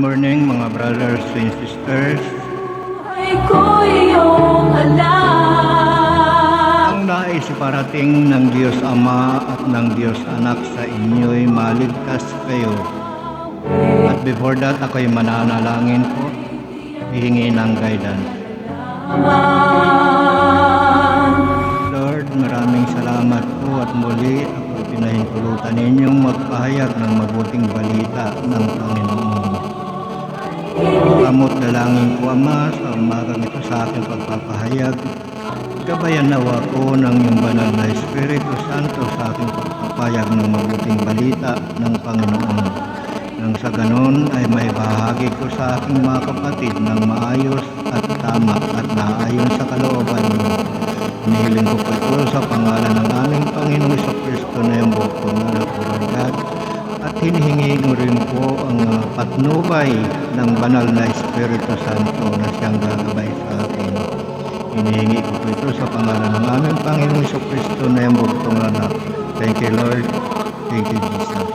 morning mga brothers and sisters. Ay ko iyong alam. Ang nais iparating ng Diyos Ama at ng Diyos Anak sa inyo'y maligtas kayo. At before that, ako'y mananalangin po, hihingi ng guidance. Lord, maraming salamat po at muli ako pinahintulutan ninyong magpahayag ng mabuting balita ng Panginoon. Kamot dalangin ko, Ama, sa umagang ito sa aking pagpapahayag. Gabayan nawa ko ng iyong banal na Espiritu Santo sa aking pagpapahayag ng mabuting balita ng Panginoon. Nang sa ganon ay may bahagi ko sa aking mga kapatid ng maayos at tama at naayon sa kalooban mo. Hinihiling ko po ito sa pangalan ng aming Panginoong Jesucristo na iyong buktong anak ko, Lord God. At hinihingi ko rin po ang patnubay ng banal na Espiritu Santo na siyang gagabay sa akin. Hinihingi ko po ito sa pangalan ng aming Panginoong Jesucristo na iyong buktong anak. Thank you, Lord. Thank you, Jesus.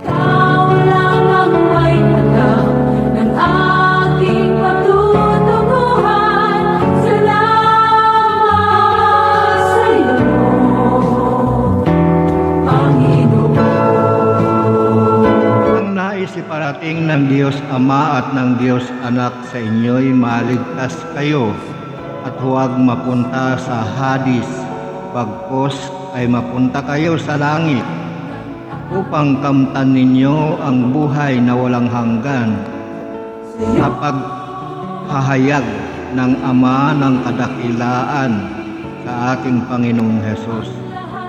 Ikaw lang ang may alam ng aking patutunguhan. Salamat sa iyo, Panginoon. Ang nais iparating ng Diyos Ama at ng Diyos Anak sa inyo'y maligtas kayo at huwag mapunta sa Hades, bagkus ay mapunta kayo sa langit upang kamtan ninyo ang buhay na walang hanggan sa paghahayag ng Ama ng kadakilaan sa ating Panginoong Hesus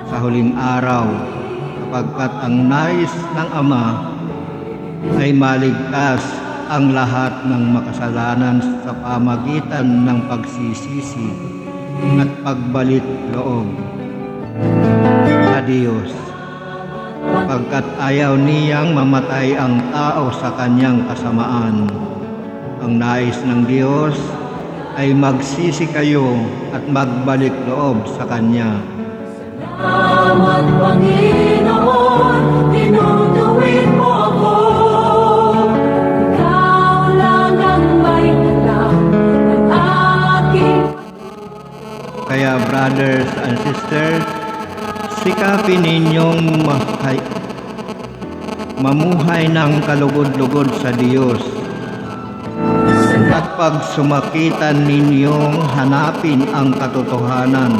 sa huling araw, sapagkat ang nais ng Ama ay maligtas ang lahat ng makasalanan sa pamagitan ng pagsisisi at pagbalik loob sa Diyos, sapagkat ayaw niyang mamatay ang tao sa kanyang kasamaan. Ang nais ng Diyos ay magsisi kayo at magbalik loob sa Kanya. Salamat, Panginoon, tinutuwid mo ako. Ikaw lang ang may alam ng aking. Kaya brothers and sisters, sikapin ninyong mamuhay ng kalugod-lugod sa Diyos. At pag sumakitan ninyong hanapin ang katotohanan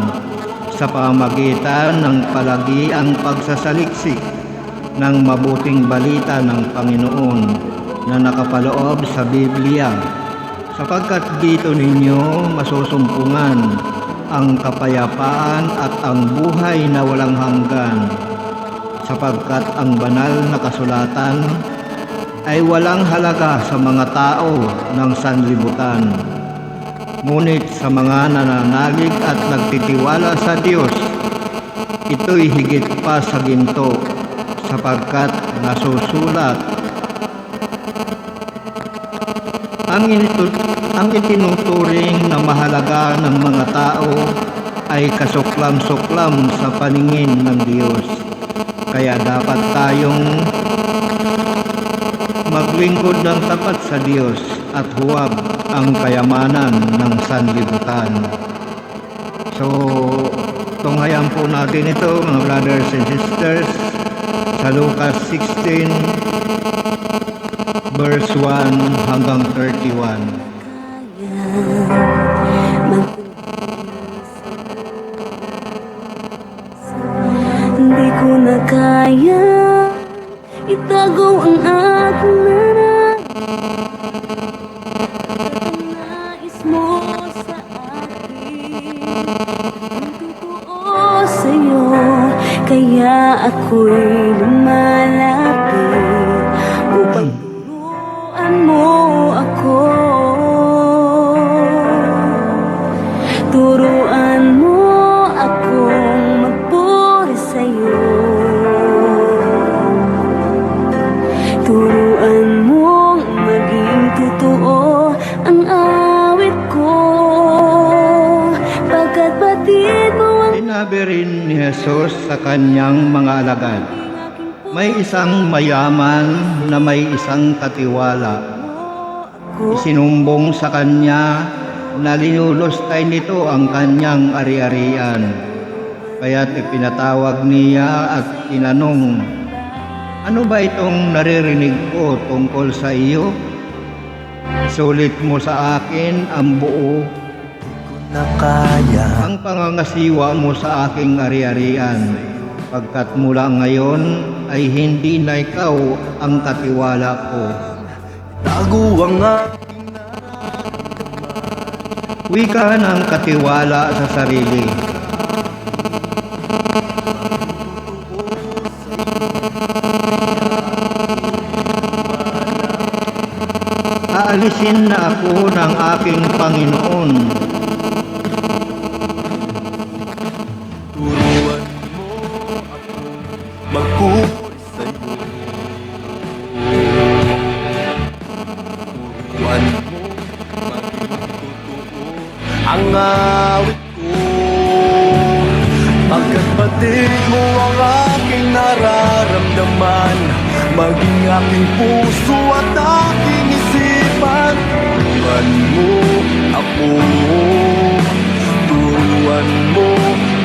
sa pamagitan ng palagiang pagsasaliksik ng mabuting balita ng Panginoon na nakapaloob sa Biblia, sapagkat dito ninyo masusumpungan ang kapayapaan at ang buhay na walang hanggan, sapagkat ang banal na kasulatan ay walang halaga sa mga tao ng sanlibutan. Ngunit sa mga nananalig at nagtitiwala sa Diyos, ito'y higit pa sa ginto, sapagkat nasusulat, ang itinuturing na mahalaga ng mga tao ay kasuklam-suklam sa paningin ng Diyos. Kaya dapat tayong maglingkod ng tapat sa Diyos at huwag ang kayamanan ng sanlibutan. So, tunghayan po natin ito, mga brothers and sisters, sa Lucas 16 verse 1 hanggang 31. Hindi ko na kaya itago ang aking nais mo sa akin, ang totoo sa'yo, kaya ako'y lumalapit upang turuan mo ako. Turuan mo akong magpuri sa'yo. Turuan mong maging totoo ang awit ko, pagkat batid mo ang Sinabi rin ni Jesus sa kanyang mga alagad, May isang mayaman na may isang katiwala. Isinumbong sa kanya na linulustay nito ang kanyang ari-arian. Kaya't ipinatawag niya at tinanong, "Ano ba itong naririnig ko tungkol sa iyo? Sulit mo sa akin ang buo na kaya. ang pangangasiwa mo sa aking ari-arian, pagkat mula ngayon ay hindi na ikaw ang katiwala ko." Tago ang Wika ng katiwala sa sarili. Aalisin na ako ng aking Panginoon. turuan mo ako magpuri sa'yo. Turuan mo maging totoo ang awit ko. Pagkat batid mo ang aking nararamdaman, maging aking puso at aking isipan. Turuan mo ako, turuan mo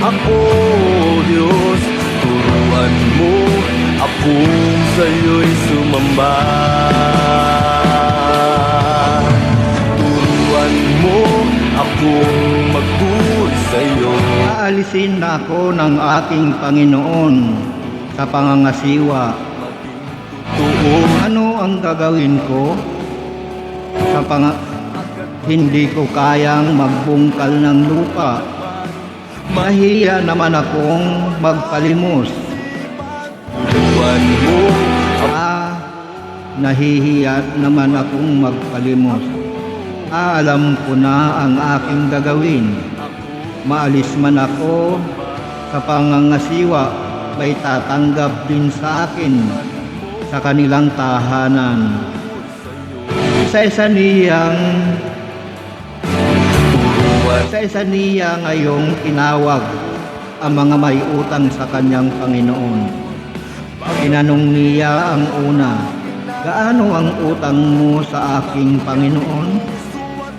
ako, Diyos. Turuan mo akong sa'yo'y sumamba. Turuan mo akong magpuri sa'yo. Aalisin na ako ng aking Panginoon sa pangangasiwa. Tuon Ano ang gagawin ko sa hindi ko kayang magbungkal ng lupa? Mahiya naman akong magpalimos. turuan mo Nahihiya naman akong magpalimos. Alam ko na ang aking gagawin. Maalis man ako sa pangangasiwa, may tatanggap din sa akin sa kanilang tahanan. Sa isa niya ngayong tinawag ang mga may utang sa kanyang Panginoon. Tinanong niya ang una, "Gaano ang utang mo sa aking Panginoon?"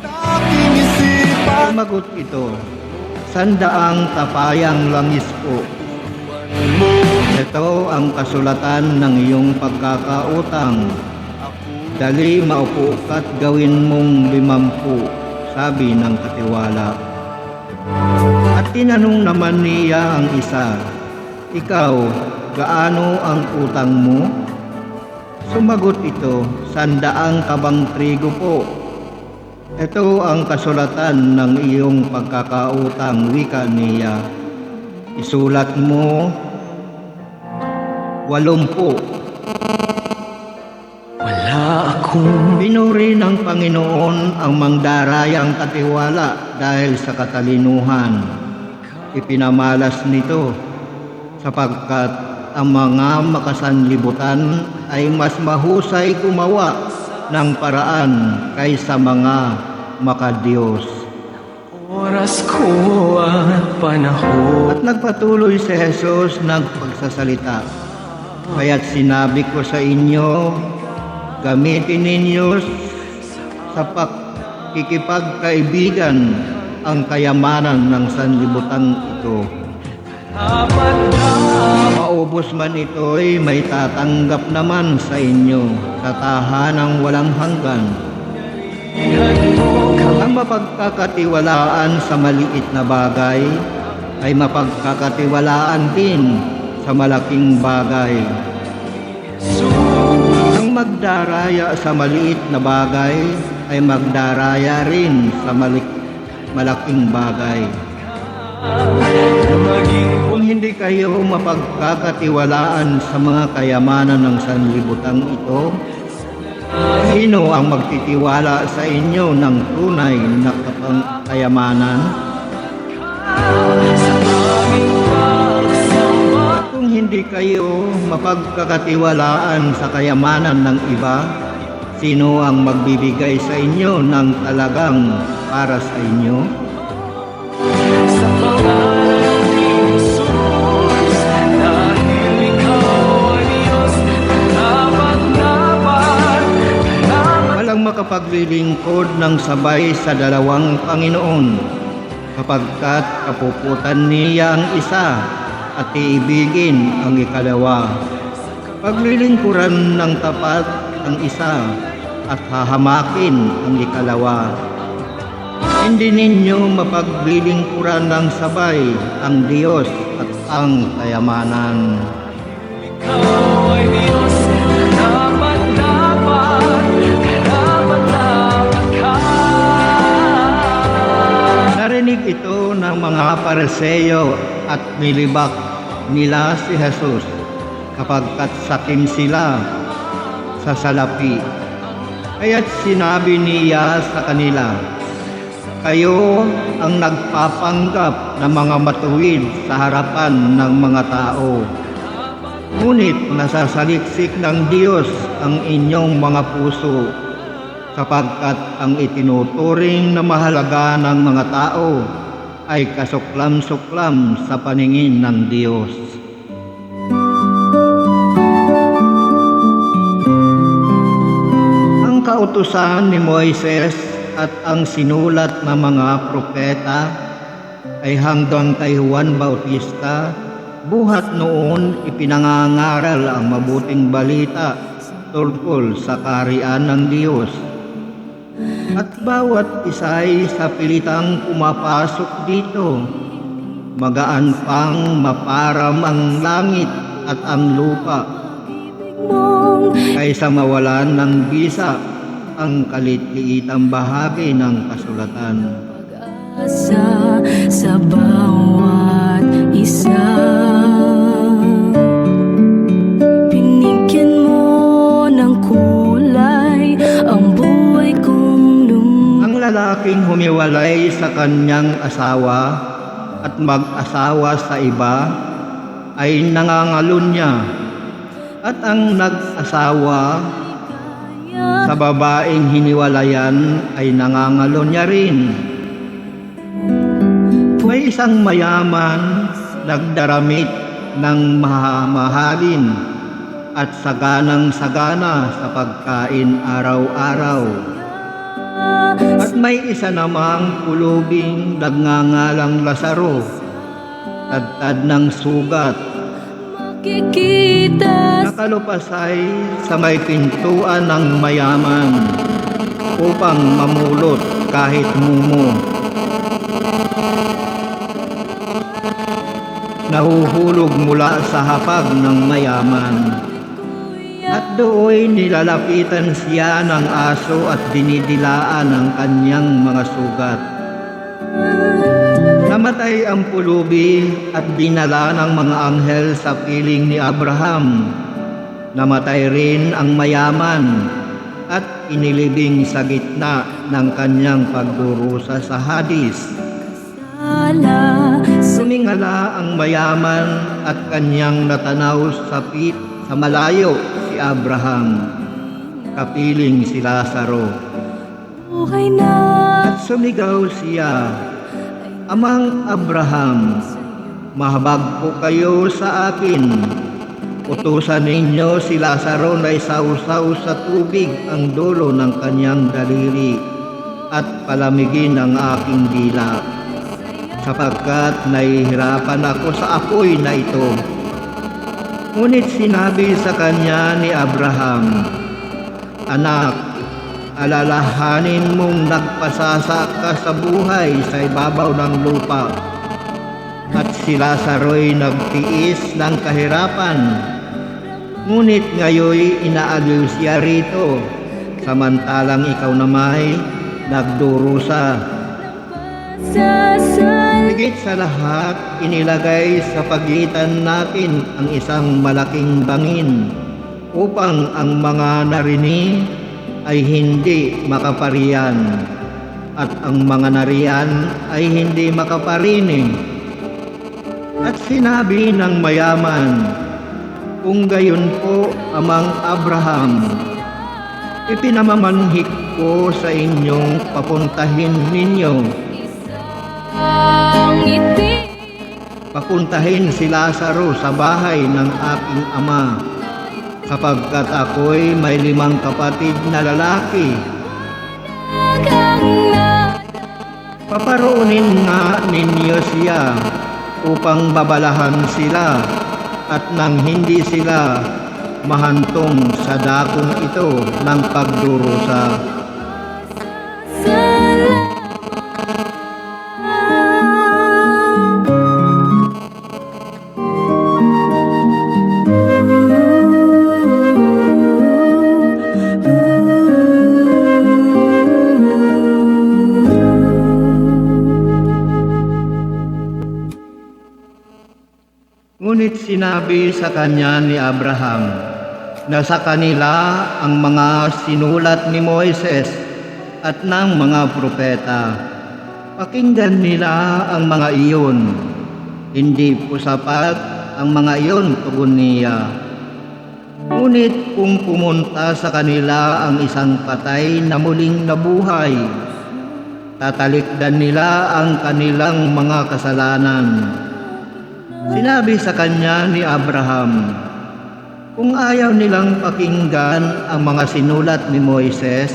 aking isipan. Sumagot ito, "100 tapayang langis po. Ito ang kasulatan ng iyong pagkakautang. Dali maupo ka't gawin mong 50, sabi ng katiwala. At tinanong naman niya ang isa, "Ikaw, gaano ang utang mo?" Sumagot ito, 100 kabang trigo po. Ito ang kasulatan ng iyong pagkakautang, wika niya. Isulat mo 80. Wala akong Pinuri ng Panginoon ang mangdarayang katiwala dahil sa katalinuhan. Ipinamalas nito sapagkat ang mga makasanlibutan ay mas mahusay gumawa ng paraan kaysa mga makadiyos. oras ko at panahon. At nagpatuloy si Jesus nagpagsasalita. Kaya't sinabi ko sa inyo, gamitin ninyo sa pakikipagkaibigan ang kayamanan ng sanlibutan ito. Maubos man ito'y may tatanggap naman sa inyo sa tahanang walang hanggan. Ang mapagkakatiwalaan sa maliit na bagay ay mapagkakatiwalaan din sa malaking bagay. Ang magdaraya sa maliit na bagay ay magdaraya rin sa malaking bagay. Kung hindi kayo mapagkakatiwalaan sa mga kayamanan ng sanlibutan ito, sino ang magtitiwala sa inyo ng tunay na kayamanan? At kung hindi kayo mapagkakatiwalaan sa kayamanan ng iba, sino ang magbibigay sa inyo ng talagang para sa inyo? makapaglilingkod ng sabay sa dalawang Panginoon, kapagkat kapuputan niya ang isa at iibigin ang ikalawa. Paglilingkuran ng tapat ang isa at hahamakin ang ikalawa. Hindi ninyo mapaglilingkuran ng sabay ang Diyos at ang kayamanan. Ikaw ay Diyos, karapat-dapat ka. Narinig ito ng mga Pariseo at nilibak nila si Jesus kapagkat sakim sila sa salapi. Kaya't sinabi niya sa kanila, kayo ang nagpapanggap na mga matuwid sa harapan ng mga tao. Ngunit nasasaliksik ng Diyos ang inyong mga puso, sapagkat ang itinuturing na mahalaga ng mga tao ay kasuklam-suklam sa paningin ng Diyos. Ang kautusan ni Moises at ang sinulat ng mga propeta ay hanggang kay Juan Bautista. Buhat noon ipinangangaral ang mabuting balita tungkol sa kaharian ng Diyos. At bawat isa'y sa pilitang pumapasok dito, magaan pang maparam ang langit at ang lupa, kaysa mawalan ng bisa ang kalit-liitang bahagi ng kasulatan. Asa sa bawat isa, binigyan mo ng kulay ang buhay kong Ang lalaking humiwalay sa kanyang asawa at mag-asawa sa iba ay nangangalun niya, at ang nag-asawa sa babaeng hiniwalayan ay nangangalun niya rin. May isang mayaman nagdaramit ng mahalin at saganang-sagana sa pagkain araw-araw. At may isa namang pulubing nagngangalang Lazaro, tadtad ng sugat, makikita nakalupasay sa may pintuan ng mayaman upang mamulot kahit mumo. Nahuhulog mula sa hapag ng mayaman, at dooy nilalapitan siya ng aso at dinidilaan ang kanyang mga sugat. Namatay ang pulubi at dinala ng mga anghel sa piling ni Abraham. Namatay rin ang mayaman at inilibing sa gitna ng kanyang pagdurusa sa Hades. Sumingala ang mayaman at kanyang natanaw sa malayo si Abraham, kapiling si Lazaro. buhay na At sumigaw siya, Amang Abraham, mahabag po kayo sa akin. Utusan ninyo si Lazaro na isausaw sa tubig ang dulo ng kanyang daliri at palamigin ang aking dila, sapagkat nahihirapan ako sa apoy na ito. Ngunit sinabi sa kanya ni Abraham, Anak, alalahanin mong nagpasasa ka sa buhay sa ibabaw ng lupa. At si Lazaro'y nagtiis ng kahirapan, ngunit ngayoy inaaliw siya rito, samantalang ikaw namay nagdurusa. Higit sa lahat, inilagay sa pagitan natin ang isang malaking bangin upang ang mga narinig ay hindi makapariyan at ang mga nariyan ay hindi makaparinig. At sinabi ng mayaman, kung gayon po, Amang Abraham, ipinamamanhik ko sa inyong papuntahin ninyo. Papuntahin si Lazaro sa bahay ng aking ama, sapagkat ako'y may 5 kapatid na lalaki, Paparoonin nga ninyo siya upang babalahan sila at nang hindi sila mahantong sa dakong ito ng pagdurusa. Ngunit sinabi sa kanya ni Abraham na sa kanila ang mga sinulat ni Moises at ng mga propeta. Pakinggan nila ang mga iyon. Hindi po sapat ang mga iyon, tugon niya. Ngunit kung pumunta sa kanila ang isang patay na muling nabuhay, tatalikdan nila ang kanilang mga kasalanan. Sinabi sa kanya ni Abraham, kung ayaw nilang pakinggan ang mga sinulat ni Moises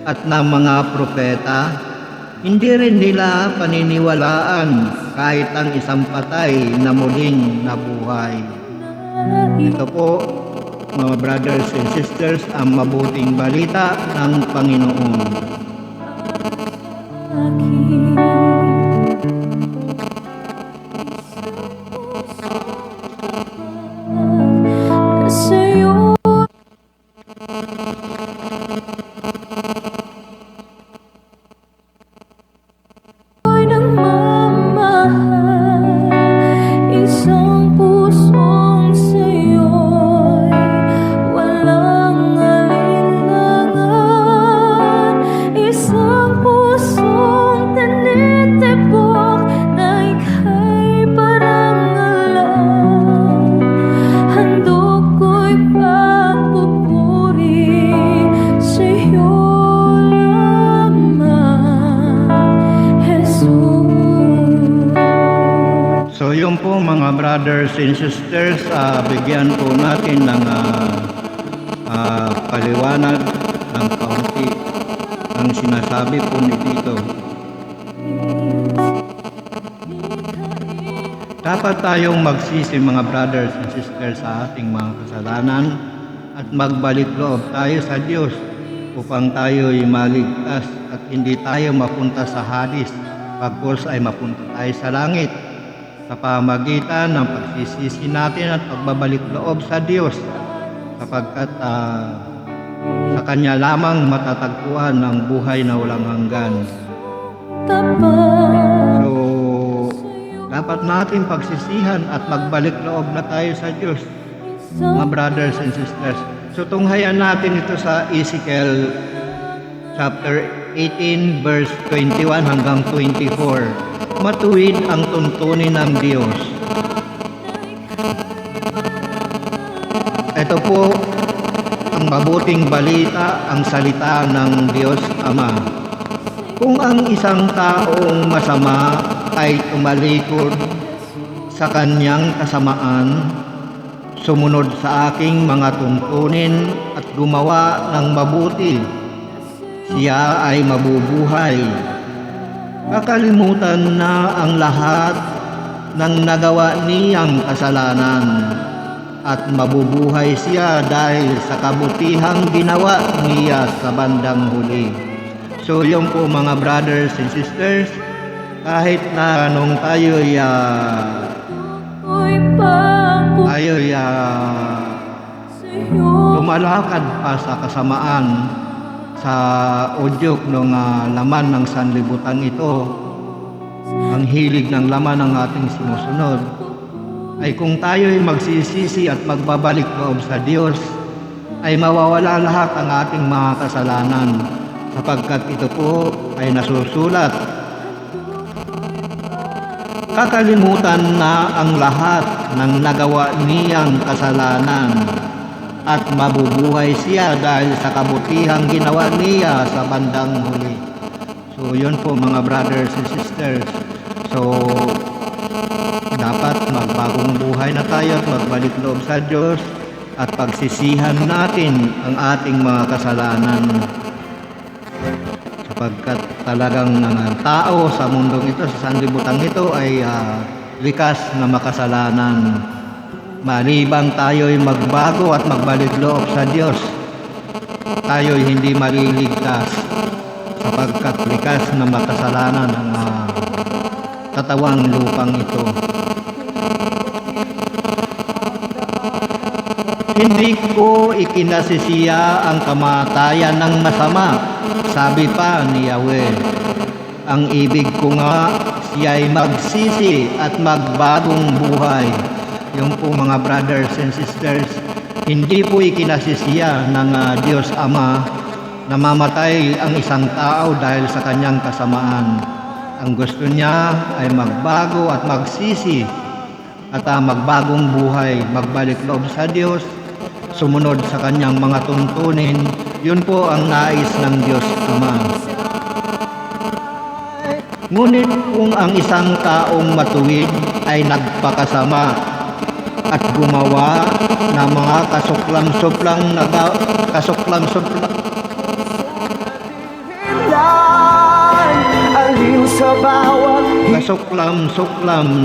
at ng mga propeta, hindi rin nila paniniwalaan kahit ang isang patay na muling nabuhay. Ito po, mga brothers and sisters, ang mabuting balita ng Panginoon. Sa'yo ay nagmamahal, isang pusong sa'yo'y walang alinlangan, isang pusong tinitibok na ika'y parang alam. Handog ko'y pagpupuri sa'yo lamang, Jesus. So yun po mga brothers and sisters, bigyan po natin ng paliwanag ng kaunti ang sinasabi po ni Tito. Dapat tayong magsisi mga brothers and sisters sa ating mga kasalanan at magbalik loob tayo sa Diyos upang tayo'y maligtas at hindi tayo mapunta sa Hades, pagkos ay mapunta tayo sa langit sa pamagitan ng pagsisisi natin at pagbabalik loob sa Diyos, sapagkat sa Kanya lamang matatagpuan ang buhay na walang hanggan. So, dapat natin pagsisihan at magbalik loob na tayo sa Diyos, mga brothers and sisters. So, tunghayan natin ito sa Ezekiel chapter 18 verse 21 hanggang 24. Matuwid ang tuntunin ng Diyos. Ito po ang mabuting balita, ang salita ng Diyos Ama. Kung ang isang taong masama ay tumalikod sa kanyang kasamaan, sumunod sa aking mga tuntunin at gumawa ng mabuti, siya ay mabubuhay. Kakalimutan na ang lahat ng nagawa niyang kasalanan at mabubuhay siya dahil sa kabutihang ginawa niya sa bandang huli. So yun po mga brothers and sisters, kahit na nung tayo'y lumalakad pa sa kasamaan, sa udyok ng laman ng sanlibutan ito, ang hilig ng laman ng ating sinusunod, ay kung tayo'y magsisisi at magbabalik loob sa Diyos, ay mawawala lahat ang ating mga kasalanan, sapagkat ito po ay nasusulat. Kakalimutan na ang lahat ng nagawa niyang kasalanan at mabubuhay siya dahil sa kabutihang ginawa niya sa bandang huli. So yun po mga brothers and sisters. So dapat magbagong buhay na tayo at magbalik loob sa Diyos at pagsisihan natin ang ating mga kasalanan. sapagkat talagang tao sa mundong ito, sa sanlibutan ito ay likas na makasalanan. Malibang tayo'y magbago at magbalik loob sa Diyos, tayo'y hindi maliligtas sapagkat likas na makasalanan ang katawang lupang ito. Hindi ko ikinasisiya ang kamatayan ng masama, sabi pa ni Yahweh. Ang ibig ko nga siya'y magsisi at magbagong buhay. Yung po mga brothers and sisters, hindi po ikinasisiya ng Diyos Ama na mamatay ang isang tao dahil sa kanyang kasamaan. Ang gusto niya ay magbago at magsisi at magbagong buhay, magbalik loob sa Diyos, sumunod sa kanyang mga tuntunin. Yun po ang nais ng Diyos Ama. Ngunit kung ang isang taong matuwid ay nagpakasama at gumawa ng mga kasuklam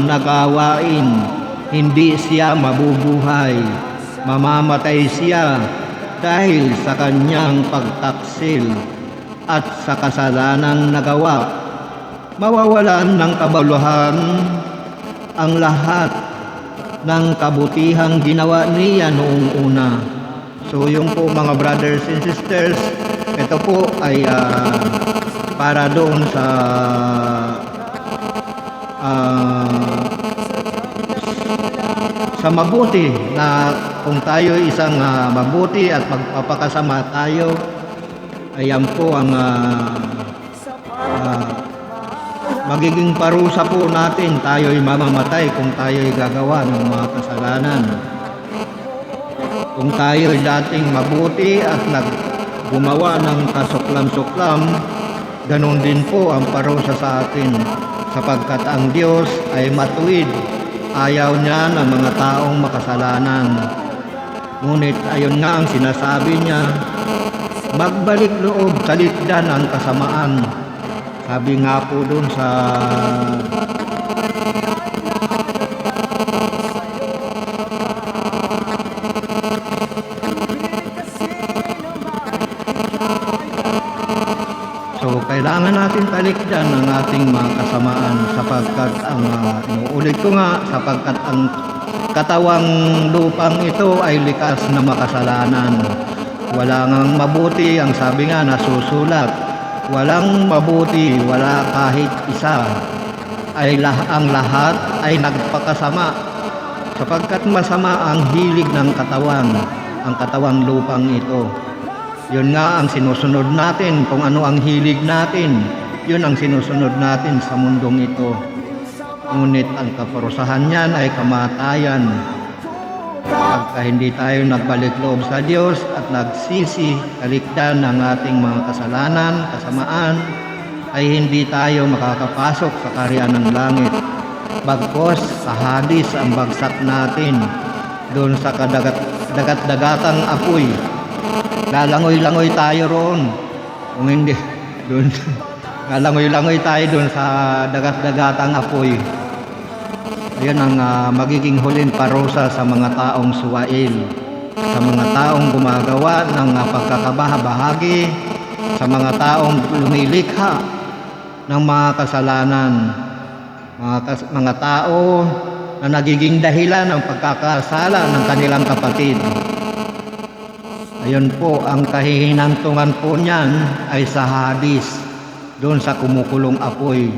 na gawain, hindi siya mabubuhay. Mamamatay siya dahil sa kanyang pagtaksil at sa kasalanang nagawa. Mawawalan ng kabuluhan ang lahat ng kabutihang ginawa niya noong una. So yung po mga brothers and sisters, ito po ay para doon sa mabuti, na kung tayo isang mabuti at magpapakasama tayo, ayan po ang magiging parusa po natin. Tayo'y mamamatay kung tayo'y gagawa ng mga kasalanan. Kung tayo'y dating mabuti at gumawa ng kasuklam-suklam, ganun din po ang parusa sa atin, sapagkat ang Diyos ay matuwid. Ayaw niya ng mga taong makasalanan. Ngunit ayon nga ang sinasabi niya, magbalik loob, talikdan ang kasamaan. Sabi nga po dun sa kailangan natin talikdan ang ating mga kasamaan, sapagkat inuulit ko nga, sapagkat ang katawang lupang ito ay likas na makasalanan. Wala ngang mabuti, ang sabi nga nasusulat. Walang mabuti, wala kahit isa. Ang lahat ay nagpakasama, sapagkat masama ang hilig ng ang katawang lupang ito. Yun nga ang sinusunod natin. Kung ano ang hilig natin, yun ang sinusunod natin sa mundong ito. Ngunit ang kaparusahan niyan ay kamatayan. Pagka hindi tayo nagbalik loob sa Diyos at nagsisi, talikdan ng ating mga kasalanan, kasamaan, ay hindi tayo makakapasok sa kaharian ng langit. Bagkos sa Hadis ang bagsak natin, doon sa dagat-dagatang apoy. Lalangoy-langoy tayo roon. Kung hindi, doon lalangoy-langoy tayo doon sa dagat-dagatang apoy. Ayan ang magiging huling parusa sa mga taong suwail, sa mga taong gumagawa ng pagkakabaha-bahagi, sa mga taong lumilikha ng mga kasalanan, mga tao na nagiging dahilan ng pagkakasala ng kanilang kapatid. Ayun po, ang kahihinantungan po niyan ay sa Hadis, doon sa kumukulong apoy.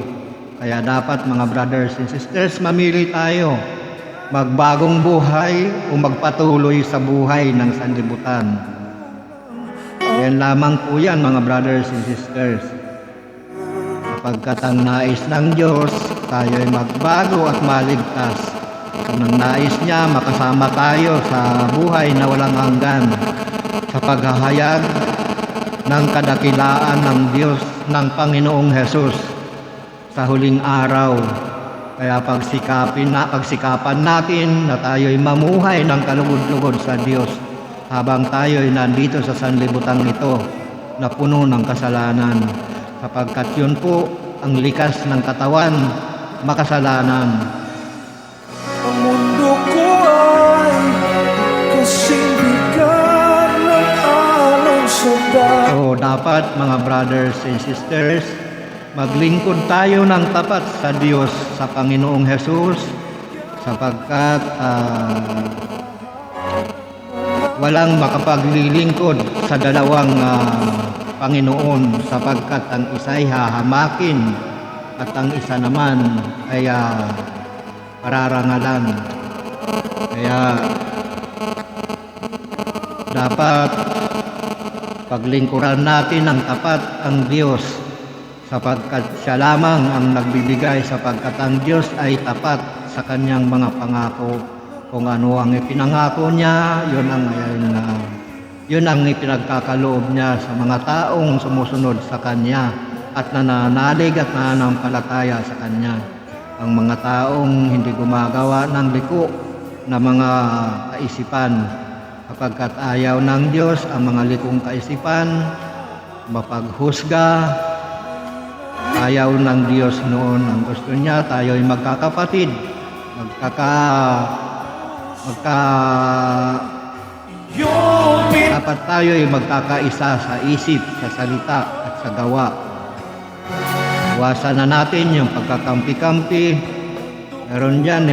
Kaya dapat mga brothers and sisters, mamili tayo, magbagong buhay o magpatuloy sa buhay ng sanlibutan. Yan lamang po yan mga brothers and sisters. Sapagkat ang nais ng Diyos, tayo ay magbago at maligtas. Kung ang nais niya, makasama tayo sa buhay na walang hanggan, sa paghahayag ng kadakilaan ng Diyos, ng Panginoong Hesus sa huling araw. Kaya pagsikapan natin na tayo'y mamuhay ng kalugod-lugod sa Diyos habang tayo'y nandito sa sanlibutan ito na puno ng kasalanan. sapagkat yun po ang likas ng katawan, makasalanan. Ang mundo ko ay kasing bigat ng alon sa daan. So dapat mga brothers and sisters, maglingkod tayo ng tapat sa Diyos, sa Panginoong Hesus, sapagkat walang makapaglilingkod sa dalawang Panginoon, sapagkat ang isa ay hahamakin at ang isa naman ay pararangalan. Kaya dapat paglingkuran natin ng tapat ang Diyos, sapagkat siya lamang ang nagbibigay, sapagkat ang Diyos ay tapat sa kanyang mga pangako. Kung ano ang ipinangako niya, yun ang ipinagkakaloob niya sa mga taong sumusunod sa kanya at nananalig at nananampalataya sa kanya. Ang mga taong hindi gumagawa ng liko na mga kaisipan, sapagkat ayaw ng Diyos ang mga likong kaisipan, mapaghusga. Ayaw ng Diyos noon. Ang gusto niya, tayo ay magkakapatid, dapat tayo ay magkakaisa sa isip, sa salita at sa gawa. Iwasan na natin yung pagkakampi-kampi. Meron dyan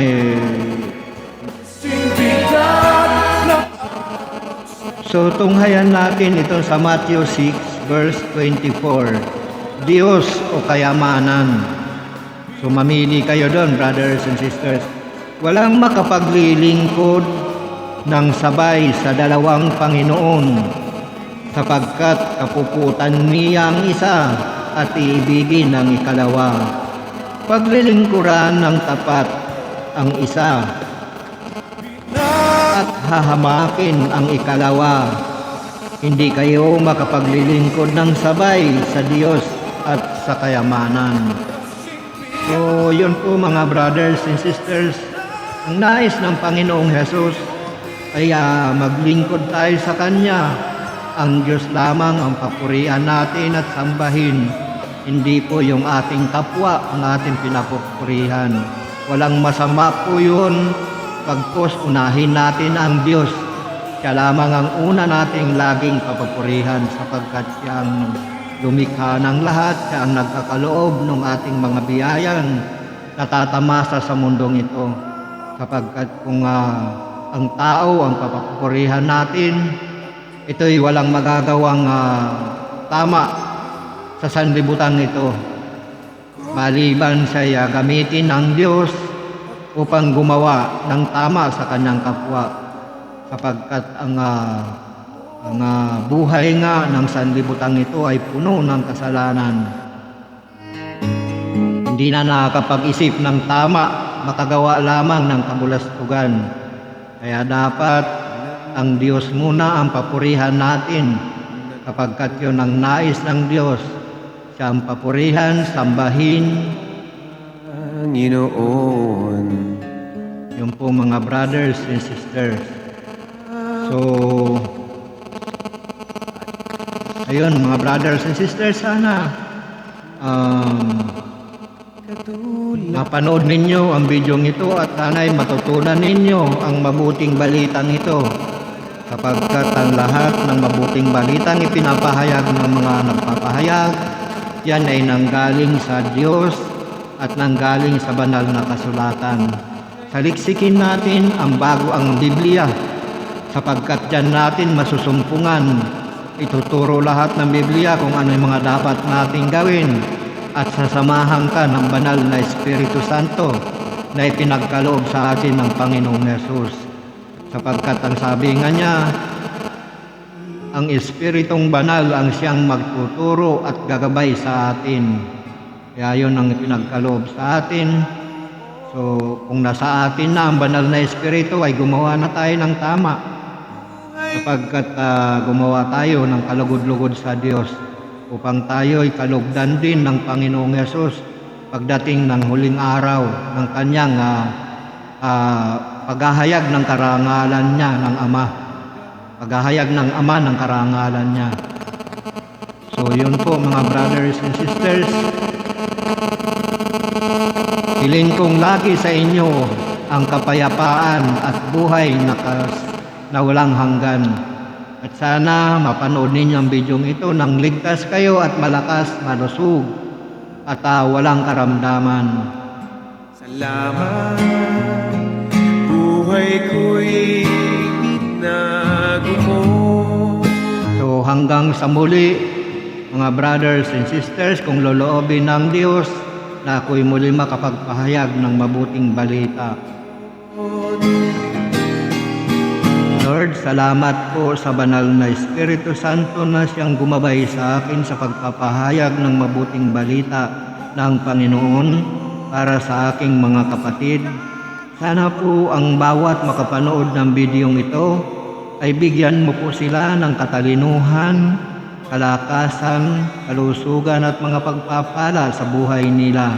So tunghayan natin ito sa Matthew 6 verse 24. Diyos o kayamanan. So mamili kayo doon, brothers and sisters. Walang makapaglilingkod ng sabay sa dalawang Panginoon, sapagkat kapuputan niya ang isa at iibigin ang ikalawa. Paglilingkuran ng tapat ang isa at hahamakin ang ikalawa. Hindi kayo makapaglilingkod ng sabay sa Diyos at sa kayamanan. So yun po mga brothers and sisters, ang nais ng Panginoong Hesus ay maglingkod tayo sa Kanya. Ang Diyos lamang ang papurihan natin at sambahin, hindi po yung ating kapwa ang ating pinapupurihan. Walang masama po yun, pagpos unahin natin ang Diyos. Siya lamang ang una nating laging papupurihan, sapagkat siya ang lumikha ng lahat, siya ang nagkakaloob ng ating mga biyayan na tatamasa sa mundong ito. Sapagkat kung ang tao ang papapurihan natin, ito'y walang magagawang tama sa sanlibutan ito, maliban siya gamitin ng Diyos upang gumawa ng tama sa kanyang kapwa, sapagkat ang buhay nga ng sanlibutan ito ay puno ng kasalanan. Hindi na nakakapag-isip ng tama, makagawa lamang ng kabulastugan. Kaya dapat ang Diyos muna ang papurihan natin, kapagkat yun ang nais ng Diyos. Siya ang papurihan, sambahin. Panginoon, Yung po mga brothers and sisters. So, ayun mga brothers and sisters, sana mapanood ninyo ang video ito at sana'y matutunan ninyo ang mabuting balitang ito, sapagkat ang lahat ng mabuting balitang ipinapahayag ng mga nagpapahayag, yan ay nanggaling sa Diyos at nanggaling sa banal na kasulatan. Saliksikin natin ang Biblia, sapagkat dyan natin masusumpungan. Ituturo lahat ng Biblia kung ano yung mga dapat nating gawin, at sasamahan ka ng banal na Espiritu Santo na ipinagkaloob sa atin ng Panginoong Hesus. Sapagkat ang sabi nga niya, ang Espiritong Banal ang siyang magtuturo at gagabay sa atin. Kaya yun ang ipinagkaloob sa atin. So kung nasa atin na ang banal na Espiritu, ay gumawa na tayo ng tama, sapagkat gumawa tayo ng kalugod-lugod sa Diyos, upang tayo ay kalugdan din ng Panginoong Hesus pagdating ng huling araw ng kanyang paghahayag ng karangalan niya ng Ama. Paghahayag ng Ama ng karangalan niya. So yun po mga brothers and sisters, hiling kong lagi sa inyo ang kapayapaan at buhay na walang hanggan. At sana mapanood ninyo ang bidyong ito nang ligtas kayo at malakas, malusog at walang karamdaman. Salamat, buhay ko'y binago mo. So hanggang sa muli mga brothers and sisters, kung loloobin ng Diyos na ako'y muli makapagpahayag ng mabuting balita. Lord, salamat po sa banal na Espiritu Santo na siyang gumabay sa akin sa pagpapahayag ng mabuting balita ng Panginoon para sa aking mga kapatid. Sana po ang bawat makapanood ng bidyong ito ay bigyan mo po sila ng katalinuhan, kalakasan, kalusugan at mga pagpapala sa buhay nila.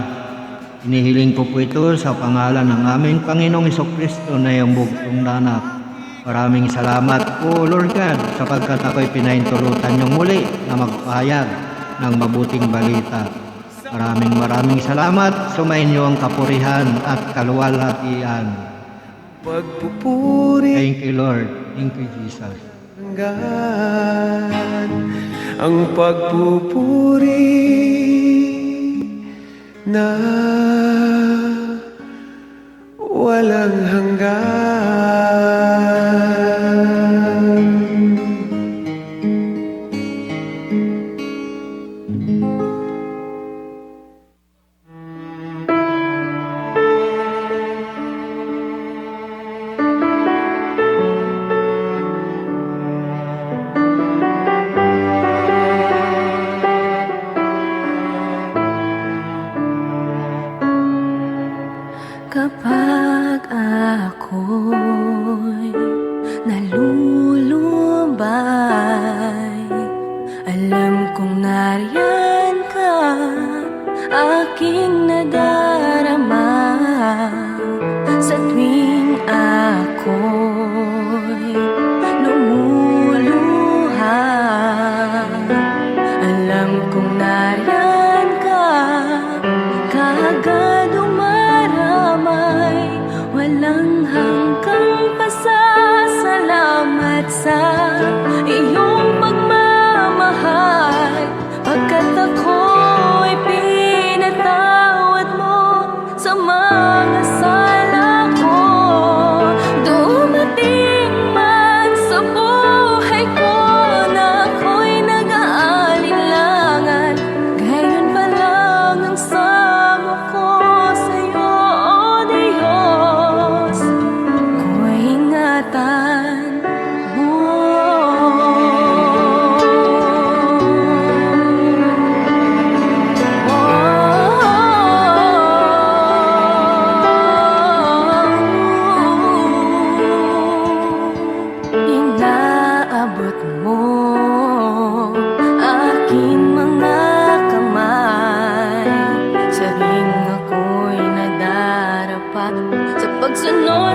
Inihiling ko po ito sa pangalan ng aming Panginoong Hesukristo na iyong bugtong nanak. Maraming salamat po, Lord God, sapagkat ako'y pinahintulutan niyong muli na magpahayag ng mabuting balita. Maraming salamat. Sumainyo ang kapurihan at kaluwalhatian. Pagpupuri Thank you, Lord. Thank you, Jesus. ang pagpupuri na walang hanggan. Kapag ako'y nalulumbay, alam kong nariyan ka, aking nadarama. Sa tuwing ako'y lumuluha, alam kong nariyan ka, kaagad umaramay. Walang hanggang pasasalamat sa iyong pagmamahal, pagkat ako'y pinatawad mo sa mga sala ko. Dumating man sa buhay ko na ako'y nag-aalinlangan, gayon pa lang ang samo ko sa'yo, O Diyos. Ko'y ingatan mo. Inaabot mo aking mga kamay, sa ring ako'y nadarapa sa pagsunod